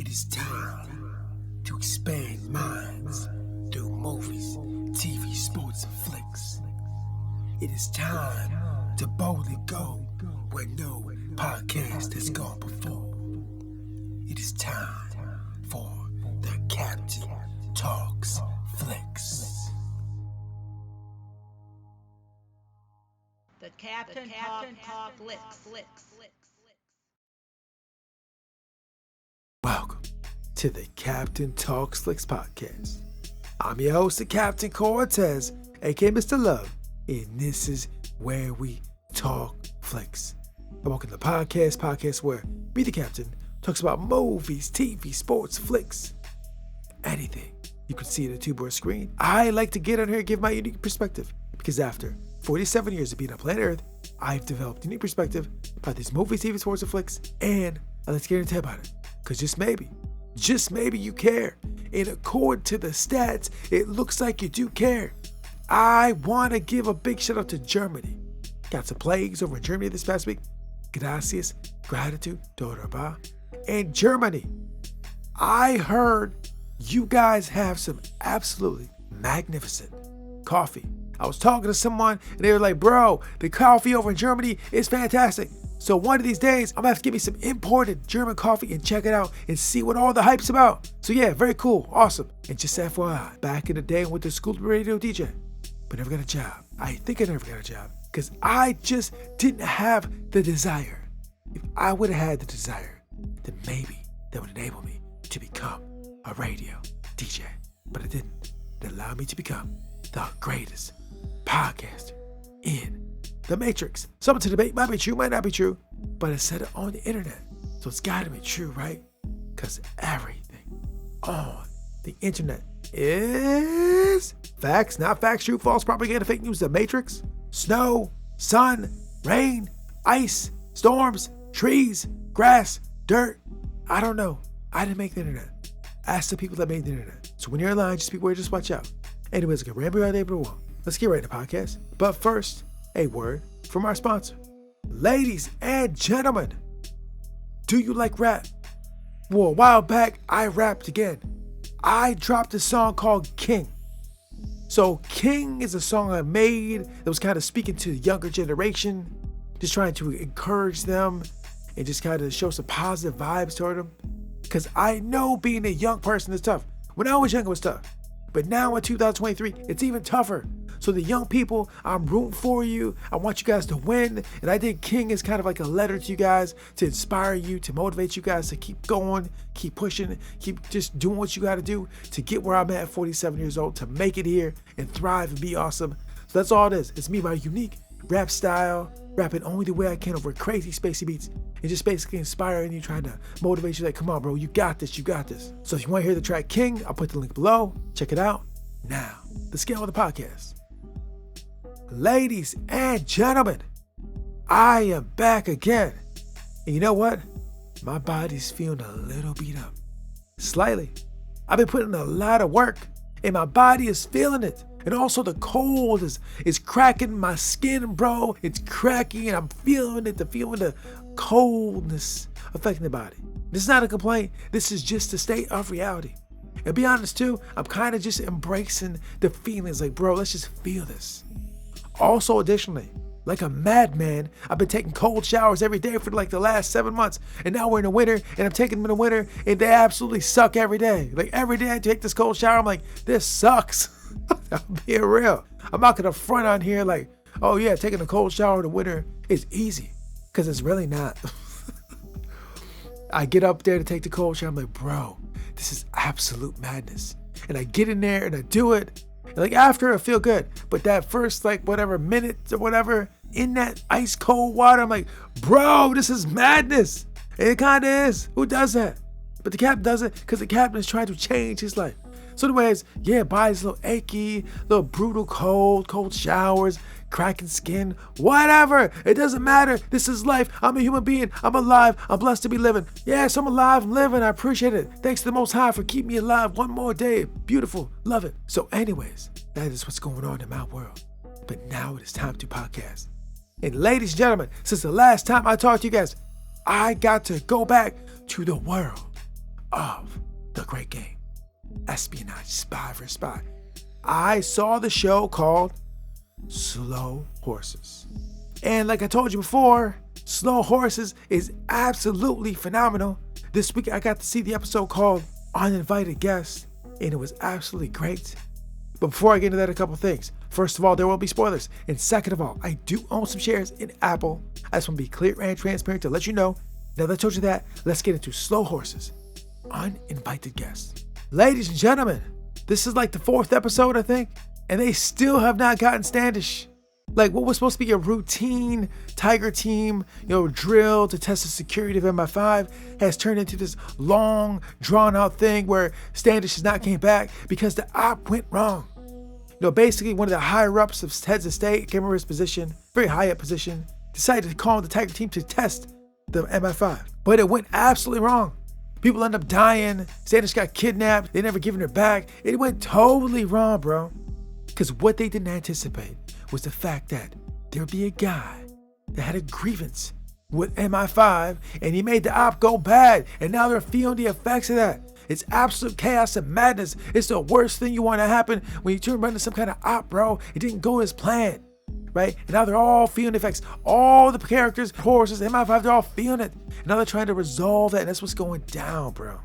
It is time to expand minds through movies, TV, sports, and flicks. It is time to boldly go where no podcast has gone before. It is time for the Captain Talks Flicks. The Captain Talk Flicks. Welcome to the Captain Talks Flicks podcast. I'm your host, the Captain Cortez, aka Mr. Love, and this is where we talk flicks. And welcome to the podcast where me, the Captain, talks about movies, TV, sports, flicks, anything you can see on the two-board screen. I like to get on here and give my unique perspective because after 47 years of being on planet Earth, I've developed a unique perspective about these movies, TV, sports, and flicks, and let's get into about it. Because just maybe you care. And according to the stats, it looks like you do care. I want to give a big shout out to Germany. Got some plagues over in Germany this past week. Gracias, gratitude, doraba. And Germany, I heard you guys have some absolutely magnificent coffee. I was talking to someone and they were like, bro, the coffee over in Germany is fantastic. So one of these days, I'm gonna have to get me some imported German coffee and check it out and see what all the hype's about. So yeah, very cool, awesome. And just FYI, back in the day I went to school to be a radio DJ, but never got a job. I think I never got a job because I just didn't have the desire. If I would have had the desire, then maybe that would enable me to become a radio DJ. But it didn't. It allowed me to become the greatest podcaster in the Matrix. Something to debate, might be true, might not be true, but I said it on the internet. So it's gotta be true, right? Because everything on the internet is facts, not facts, true, false, propaganda, fake news, the Matrix, snow, sun, rain, ice, storms, trees, grass, dirt. I don't know. I didn't make the internet. Ask the people that made the internet. So when you're online, just be aware, just watch out. Anyways, get ramble out there, but let's get right into the podcast. But first, a word from our sponsor. Ladies and gentlemen, do you like rap? Well, a while back, I rapped again. I dropped a song called King. So King is a song I made that was kind of speaking to the younger generation, just trying to encourage them and just kind of show some positive vibes toward them. Because I know being a young person is tough. When I was young, it was tough. But now in 2023, it's even tougher. So the young people, I'm rooting for you. I want you guys to win. And I think King is kind of like a letter to you guys to inspire you, to motivate you guys to keep going, keep pushing, keep just doing what you got to do to get where I'm at 47 years old, to make it here and thrive and be awesome. So that's all it is. It's me, my unique rap style, rapping only the way I can over crazy spacey beats and just basically inspiring you, trying to motivate you like, come on, bro, you got this, you got this. So if you want to hear the track King, I'll put the link below. Check it out. Now, the scale of the podcast. Ladies and gentlemen, I am back again. And you know what? My body's feeling a little beat up. Slightly. I've been putting a lot of work and my body is feeling it. And also the cold is cracking my skin, bro. It's cracking and I'm feeling it, feeling the coldness affecting the body. This is not a complaint. This is just a state of reality. And be honest too, I'm kind of just embracing the feelings like, bro, let's just feel this. Also, additionally, like a madman, I've been taking cold showers every day for like the last 7 months. And now we're in the winter and I'm taking them in the winter and they absolutely suck every day. Like every day I take this cold shower, I'm like, this sucks. I'm being real. I'm not gonna front on here like, oh yeah, taking a cold shower in the winter is easy. Cause it's really not. I get up there to take the cold shower, I'm like, bro, this is absolute madness. And I get in there and I do it. And like after I feel good. But that first like whatever minutes or whatever in that ice cold water, I'm like, bro, this is madness. And it kinda is. Who does that? But the captain does it because the captain is trying to change his life. So anyways, yeah, body's a little achy, a little brutal cold showers, cracking skin, whatever. It doesn't matter. This is life. I'm a human being. I'm alive. I'm blessed to be living. Yes, I'm alive. I'm living. I appreciate it. Thanks to the Most High for keeping me alive one more day. Beautiful. Love it. So anyways, that is what's going on in my world. But now it is time to podcast. And ladies and gentlemen, since the last time I talked to you guys, I got to go back to the world of the great game, espionage, spy for spy. I saw the show called Slow Horses. And like I told you before, Slow Horses is absolutely phenomenal. This week I got to see the episode called Uninvited Guest, and it was absolutely great. But before I get into that, a couple things. First of all, there will be spoilers. And second of all, I do own some shares in Apple. I just want to be clear and transparent to let you know. Now that I told you that, let's get into Slow Horses, Uninvited Guest. Ladies and gentlemen, this is like the 4th episode, I think, and they still have not gotten Standish. Like what was supposed to be a routine Tiger team, drill to test the security of MI5 has turned into this long, drawn-out thing where Standish has not came back because the op went wrong. Basically one of the higher-ups of heads of state, can't remember his position, very high up position, decided to call the Tiger team to test the MI5. But it went absolutely wrong. People end up dying. Standish got kidnapped. They never given her back. It went totally wrong, bro. Because what they didn't anticipate was the fact that there'd be a guy that had a grievance with MI5 and he made the op go bad, and now they're feeling the effects of that. It's absolute chaos and madness. It's the worst thing you want to happen when you turn into some kind of op, bro. It didn't go as planned, right? And now they're all feeling the effects. All the characters, horses, MI5, they're all feeling it. And now they're trying to resolve that, and that's what's going down, bro.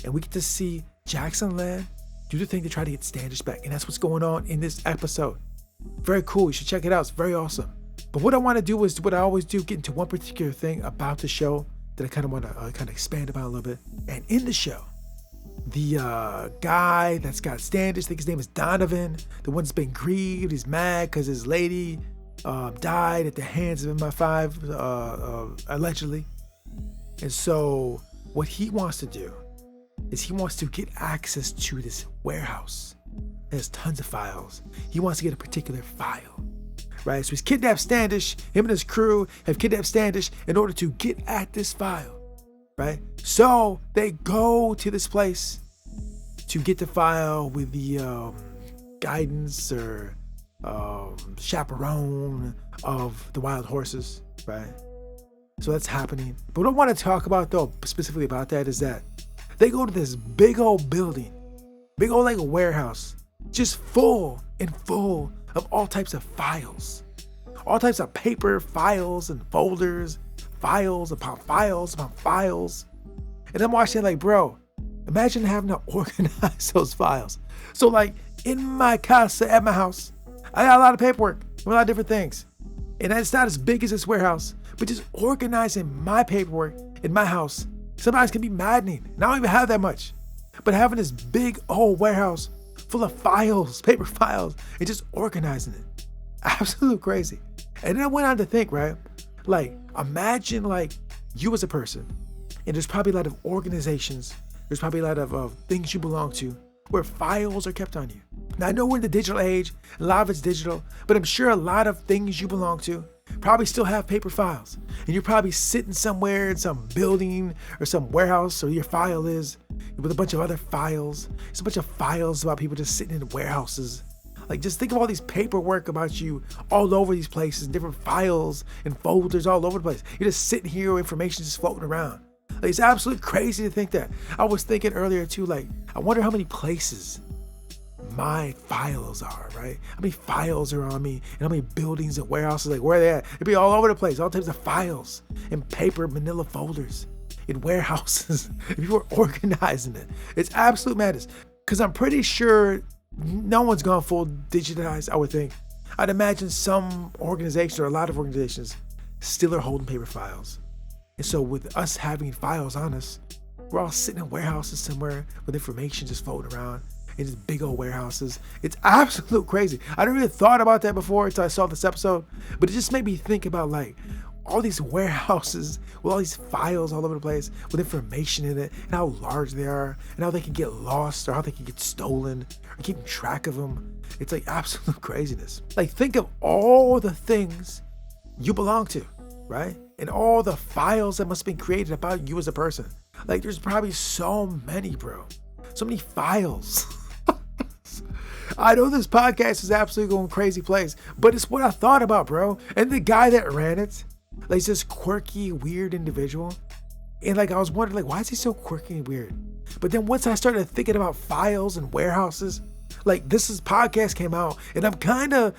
And we get to see Jackson Land do the thing to try to get Standish back, and that's what's going on in this episode. Very cool. You should check it out. It's very awesome. But what I want to do is what I always do, get into one particular thing about the show that I kind of want to expand about a little bit. And in the show, the guy that's got Standish, I think his name is Donovan, the one that's been grieved, he's mad because his lady died at the hands of MI5, allegedly. And so what he wants to do is he wants to get access to this warehouse. There's tons of files. He wants to get a particular file, right? So he's kidnapped Standish. Him and his crew have kidnapped Standish in order to get at this file, right? So they go to this place to get the file with the guidance or chaperone of the wild horses, right? So that's happening. But what I want to talk about though, specifically about that, is that they go to this big old building, big old like a warehouse, just full of all types of files, all types of paper files and folders, files upon files upon files. And I'm watching like, bro, imagine having to organize those files. So like in my casa at my house, I got a lot of paperwork, a lot of different things. And it's not as big as this warehouse, but just organizing my paperwork in my house sometimes can be maddening. And I don't even have that much. But having this big old warehouse full of files, paper files, and just organizing it. Absolute crazy. And then I went on to think, right? Like, imagine like you as a person, and there's probably a lot of organizations, there's probably a lot of things you belong to where files are kept on you. Now I know we're in the digital age, a lot of it's digital, but I'm sure a lot of things you belong to probably still have paper files. And you're probably sitting somewhere in some building or some warehouse, or your file is, with a bunch of other files. It's a bunch of files about people just sitting in warehouses. Like, just think of all these paperwork about you all over these places, different files and folders all over the place. You're just sitting here with information just floating around. Like, it's absolutely crazy to think that. I was thinking earlier too, like, I wonder how many places my files are, right? How many files are on me, and how many buildings and warehouses, like where they at? It'd be all over the place, all types of files and paper manila folders in warehouses. People are organizing it. It's absolute madness. Because I'm pretty sure no one's gone full digitized, I would think. I'd imagine some organizations, or a lot of organizations, still are holding paper files. And so with us having files on us, we're all sitting in warehouses somewhere with information just floating around in these big old warehouses. It's absolute crazy. I never really thought about that before until I saw this episode, but it just made me think about like all these warehouses with all these files all over the place with information in it, and how large they are, and how they can get lost, or how they can get stolen, or keeping track of them. It's like absolute craziness. Like, think of all the things you belong to, right? And all the files that must have been created about you as a person. Like, there's probably so many, bro. So many files. I know this podcast is absolutely going crazy place, but it's what I thought about, bro. And the guy that ran it, like, this quirky, weird individual, And like I was wondering, like, why is he so quirky and weird? But then once I started thinking about files and warehouses, like podcast came out, and I'm kind of,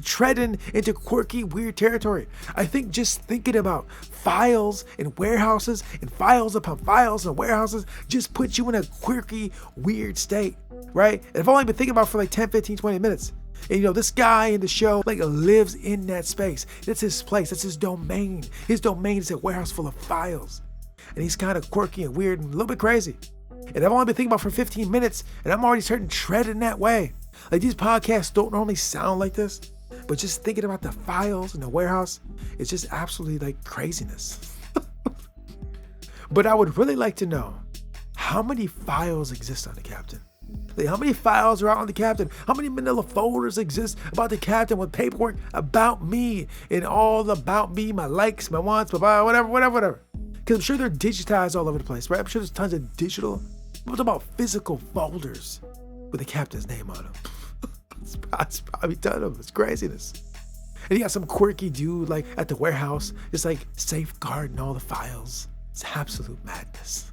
treading into quirky, weird territory. I think just thinking about files and warehouses and files upon files and warehouses just puts you in a quirky, weird state, right? And I've only been thinking about it for like 10, 15, 20 minutes. And this guy in the show like lives in that space. That's his place. That's his domain. His domain is a warehouse full of files. And he's kind of quirky and weird and a little bit crazy. And I've only been thinking about it for 15 minutes, and I'm already starting to tread in that way. Like, these podcasts don't normally sound like this, but just thinking about the files in the warehouse, it's just absolutely like craziness. But I would really like to know, how many files exist on the Captain? Like, how many files are out on the Captain? How many manila folders exist about the Captain with paperwork about me and all about me, my likes, my wants, whatever. Because I'm sure they're digitized all over the place, right? I'm sure there's tons of digital. What about physical folders with the Captain's name on them? It's probably done them. It's craziness. And you got some quirky dude like at the warehouse, just like safeguarding all the files. It's absolute madness.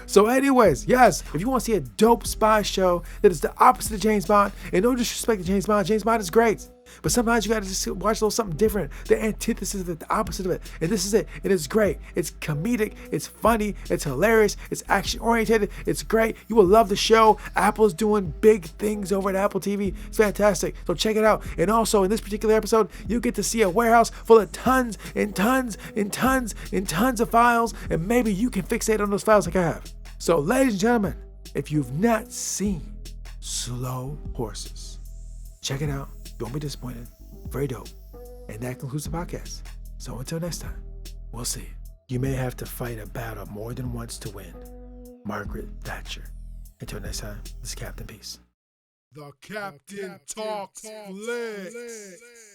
So anyways, yes, if you want to see a dope spy show that is the opposite of James Bond, and no disrespect to James Bond is great. But sometimes you gotta just watch a little something different, the antithesis of it, the opposite of it. And this is it. It is great. It's comedic. It's funny. It's hilarious. It's action oriented. It's great. You will love the show. Apple's doing big things over at Apple TV. It's fantastic. So check it out. And also in this particular episode, you get to see a warehouse full of tons and tons and tons and tons of files. And maybe you can fixate on those files like I have. So ladies and gentlemen, if you've not seen Slow Horses, check it out. Don't be disappointed. Very dope. And that concludes the podcast. So until next time, we'll see. You may have to fight a battle more than once to win. Margaret Thatcher. Until next time, this is Captain Peace. The Captain Talks Flicks.